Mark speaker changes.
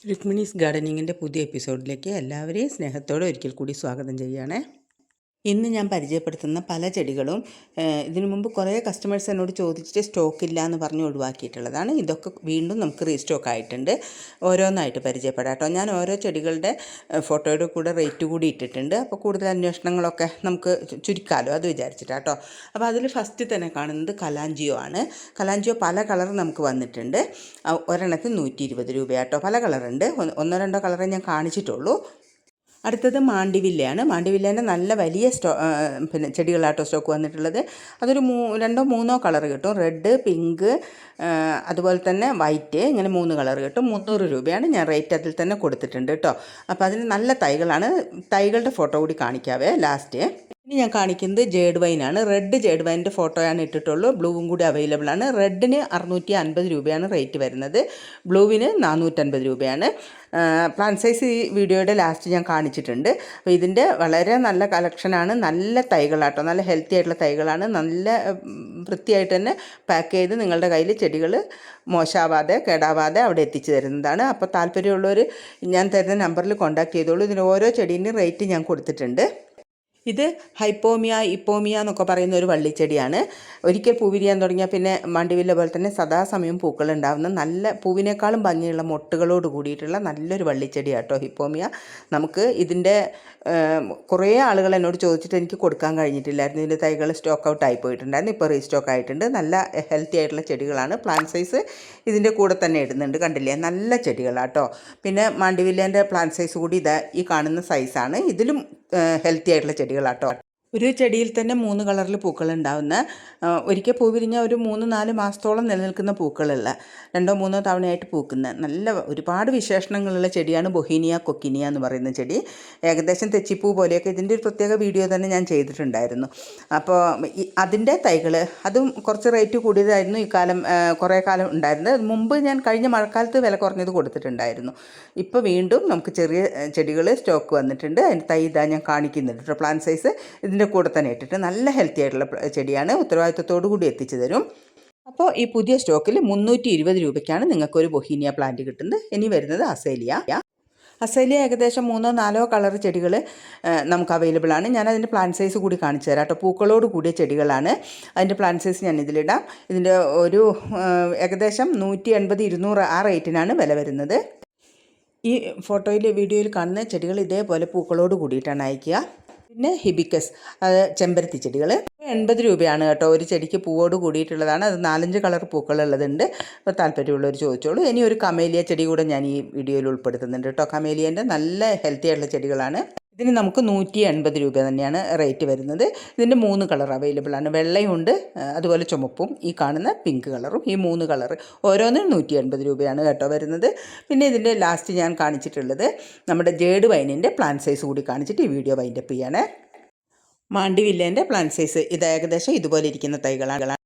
Speaker 1: രുക്മിണീസ് ഗാർഡനിങ്ങിൻ്റെ പുതിയ എപ്പിസോഡിലേക്ക് എല്ലാവരെയും സ്നേഹത്തോടെ ഒരിക്കൽ കൂടി സ്വാഗതം ചെയ്യുകയാണ്. ഇന്ന് ഞാൻ പരിചയപ്പെടുത്തുന്ന പല ചെടികളും ഇതിനു മുമ്പ് കുറേ കസ്റ്റമേഴ്സ് എന്നോട് ചോദിച്ചിട്ട് സ്റ്റോക്കില്ല എന്ന് പറഞ്ഞ് ഒഴിവാക്കിയിട്ടുള്ളതാണ്. ഇതൊക്കെ വീണ്ടും നമുക്ക് റീസ്റ്റോക്ക് ആയിട്ടുണ്ട്. ഓരോന്നായിട്ട് പരിചയപ്പെടാം കേട്ടോ. ഞാൻ ഓരോ ചെടികളുടെ ഫോട്ടോയുടെ കൂടെ റേറ്റ് കൂടി ഇട്ടിട്ടുണ്ട്. അപ്പോൾ കൂടുതൽ അന്വേഷണങ്ങളൊക്കെ നമുക്ക് ചുരുക്കാമല്ലോ, അത് വിചാരിച്ചിട്ടാട്ടോ. അപ്പോൾ അതിൽ ഫസ്റ്റ് തന്നെ കാണുന്നത് കലാഞ്ചിയോ ആണ്. കലാഞ്ചിയോ പല കളർ നമുക്ക് വന്നിട്ടുണ്ട്. ഒരെണ്ണത്തിന് 120 രൂപയാട്ടോ. പല കളറുണ്ട്, ഒന്നോ രണ്ടോ കളറേ ഞാൻ കാണിച്ചിട്ടുള്ളൂ. അടുത്തത് മാണ്ടിവില്ലയാണ്. മാണ്ടിവില്ലേൻ്റെ നല്ല വലിയ ചെടികളാട്ടോ സ്റ്റോക്ക് വന്നിട്ടുള്ളത്. അതൊരു രണ്ടോ മൂന്നോ കളർ കിട്ടും. റെഡ്, പിങ്ക്, അതുപോലെ തന്നെ വൈറ്റ്, ഇങ്ങനെ 3 കളർ കിട്ടും. 300 രൂപയാണ് ഞാൻ റേറ്റ് അതിൽ തന്നെ കൊടുത്തിട്ടുണ്ട് കേട്ടോ. അപ്പോൾ അതിന് നല്ല തൈകളാണ്. തൈകളുടെ ഫോട്ടോ കൂടി കാണിക്കാവേ ലാസ്റ്റ്. ഇനി ഞാൻ കാണിക്കുന്നത് ജേഡ് വൈനാണ്. റെഡ് ജേഡ് വൈനിൻ്റെ ഫോട്ടോയാണ് ഇട്ടിട്ടുള്ളൂ. ബ്ലൂവും കൂടി അവൈലബിൾ ആണ്. റെഡിന് 650 രൂപയാണ് റേറ്റ് വരുന്നത്. ബ്ലൂവിന് 450 രൂപയാണ്. പ്ലാന്റ് സൈസ് ഈ വീഡിയോയുടെ ലാസ്റ്റ് ഞാൻ കാണിച്ചിട്ടുണ്ട്. അപ്പോൾ ഇതിൻ്റെ വളരെ നല്ല കളക്ഷനാണ്. നല്ല തൈകളാട്ടോ, നല്ല ഹെൽത്തി ആയിട്ടുള്ള തൈകളാണ്. നല്ല വൃത്തിയായിട്ട് തന്നെ പാക്ക് ചെയ്ത് നിങ്ങളുടെ കയ്യിൽ ചെടികൾ മോശമാവാതെ കേടാവാതെ അവിടെ എത്തിച്ചു തരുന്നതാണ്. അപ്പോൾ താല്പര്യമുള്ളവർ ഞാൻ തരുന്ന നമ്പറിൽ കോൺടാക്ട് ചെയ്തോളൂ. ഇതിന് ഓരോ ചെടീൻ്റെയും റേറ്റ് ഞാൻ കൊടുത്തിട്ടുണ്ട്. ഇത് ഹൈപ്പോമിയ, ഇപ്പോമിയ എന്നൊക്കെ പറയുന്ന ഒരു വള്ളിച്ചെടിയാണ്. ഒരിക്കൽ പൂ വിരിയാൻ തുടങ്ങിയാൽ പിന്നെ മാണ്ടിവില്ല പോലെ തന്നെ സദാസമയം പൂക്കളുണ്ടാകുന്ന നല്ല പൂവിനേക്കാളും ഭംഗിയുള്ള മൊട്ടുകളോട് കൂടിയിട്ടുള്ള നല്ലൊരു വള്ളിച്ചെടിയാട്ടോ ഹിപ്പോമിയ. നമുക്ക് ഇതിൻ്റെ കുറേ ആളുകൾ എന്നോട് ചോദിച്ചിട്ട് എനിക്ക് കൊടുക്കാൻ കഴിഞ്ഞിട്ടില്ലായിരുന്നു. ഇതിൻ്റെ തൈകൾ സ്റ്റോക്ക് ഔട്ട് ആയി പോയിട്ടുണ്ടായിരുന്നു. ഇപ്പോൾ റീസ്റ്റോക്ക് ആയിട്ടുണ്ട്. നല്ല ഹെൽത്തി ആയിട്ടുള്ള ചെടികളാണ്. പ്ലാന്റ് സൈസ് ഇതിൻ്റെ കൂടെ തന്നെ ഇടുന്നുണ്ട്, കണ്ടില്ലേ? നല്ല ചെടികളാട്ടോ. പിന്നെ മാണ്ടിവില്ലേൻ്റെ പ്ലാന്റ് സൈസ് കൂടി ഇതാ ഈ കാണുന്ന സൈസാണ്. ഇതിലും ഹെൽത്തി ആയിട്ടുള്ള ചെടികളാട്ടോ. ഒരു ചെടിയിൽ തന്നെ 3 കളറിൽ പൂക്കളുണ്ടാവുന്ന, ഒരിക്കൽ പൂ വിരിഞ്ഞാൽ ഒരു 3-4 മാസത്തോളം നിലനിൽക്കുന്ന പൂക്കളുള്ള, 2-3 തവണയായിട്ട് പൂക്കുന്ന നല്ല ഒരുപാട് വിശേഷണങ്ങളുള്ള ചെടിയാണ് ബൊഹീനിയ കൊക്കിനിയ എന്ന് പറയുന്ന ചെടി. ഏകദേശം തെച്ചിപ്പൂ പോലെയൊക്കെ. ഇതിൻ്റെ ഒരു പ്രത്യേക വീഡിയോ തന്നെ ഞാൻ ചെയ്തിട്ടുണ്ടായിരുന്നു. അപ്പോൾ അതിൻ്റെ തൈകൾ അതും കുറച്ച് റേറ്റ് കൂടിയതായിരുന്നു. ഇക്കാലം കുറേ കാലം ഉണ്ടായിരുന്നത്. മുമ്പ് ഞാൻ കഴിഞ്ഞ മഴക്കാലത്ത് വില കുറഞ്ഞത് കൊടുത്തിട്ടുണ്ടായിരുന്നു. ഇപ്പോൾ വീണ്ടും നമുക്ക് ചെറിയ ചെടികൾ സ്റ്റോക്ക് വന്നിട്ടുണ്ട്. അതിൻ്റെ തൈ ഇതാ ഞാൻ കാണിക്കുന്നുണ്ട് കേട്ടോ. പ്ലാന്റ് സൈസ് ഇതിൻ്റെ കൂടെ തന്നെ ഇട്ടിട്ട് നല്ല ഹെൽത്തി ആയിട്ടുള്ള ചെടിയാണ്. ഉത്തരവാദിത്വത്തോടു കൂടി എത്തിച്ചു തരും. അപ്പോൾ ഈ പുതിയ സ്റ്റോക്കിൽ 320 രൂപയ്ക്കാണ് നിങ്ങൾക്കൊരു ബൊഹീനിയ പ്ലാന്റ് കിട്ടുന്നത്. ഇനി വരുന്നത് അസേലിയ. അസേലിയ ഏകദേശം 3-4 കളർ ചെടികൾ നമുക്ക് അവൈലബിൾ ആണ്. ഞാൻ അതിൻ്റെ പ്ലാന്റ് സൈസ് കൂടി കാണിച്ചു തരാം കേട്ടോ. പൂക്കളോട് കൂടിയ ചെടികളാണ്. അതിൻ്റെ പ്ലാന്റ് സൈസ് ഞാൻ ഇതിലിടാം. ഇതിൻ്റെ ഒരു ഏകദേശം 180-200 ആ റേറ്റിനാണ് വില വരുന്നത്. ഈ ഫോട്ടോയിൽ വീഡിയോയിൽ കാണുന്ന ചെടികൾ ഇതേപോലെ പൂക്കളോട് കൂടിയിട്ടാണ് അയക്കുക. പിന്നെ ഹിബിക്കസ്, അത് ചെമ്പരത്തി ചെടികൾ 80 രൂപയാണ് കേട്ടോ. ഒരു ചെടിക്ക് പൂവോട് കൂടിയിട്ടുള്ളതാണ്. അത് 4-5 കളർ പൂക്കളുള്ളതുണ്ട്. അപ്പോൾ താല്പര്യമുള്ളവർ ചോദിച്ചോളൂ. ഇനി ഒരു കമേലിയ ചെടി കൂടെ ഞാൻ ഈ വീഡിയോയിൽ ഉൾപ്പെടുത്തുന്നുണ്ട് കേട്ടോ. കമേലിയൻ്റെ നല്ല ഹെൽത്തി ആയിട്ടുള്ള ചെടികളാണ്. ഇതിന് നമുക്ക് 180 രൂപ തന്നെയാണ് റേറ്റ് വരുന്നത്. ഇതിൻ്റെ 3 കളർ അവൈലബിൾ ആണ്. വെള്ളയുണ്ട്, അതുപോലെ ചുമപ്പും, ഈ കാണുന്ന പിങ്ക് കളറും. ഈ 3 കളർ ഓരോന്നും 180 രൂപയാണ് കേട്ടോ വരുന്നത്. പിന്നെ ഇതിൻ്റെ ലാസ്റ്റ് ഞാൻ കാണിച്ചിട്ടുള്ളത് നമ്മുടെ ജേഡ് വൈനിൻ്റെ പ്ലാന്റ് സൈസ് കൂടി കാണിച്ചിട്ട് ഈ വീഡിയോ വൈൻഡപ്പ് ചെയ്യാണ്. മാണ്ടിവില്ലേൻ്റെ പ്ലാന്റ് സൈസ് ഇത് ഏകദേശം ഇതുപോലെ ഇരിക്കുന്ന തൈകളാണ്.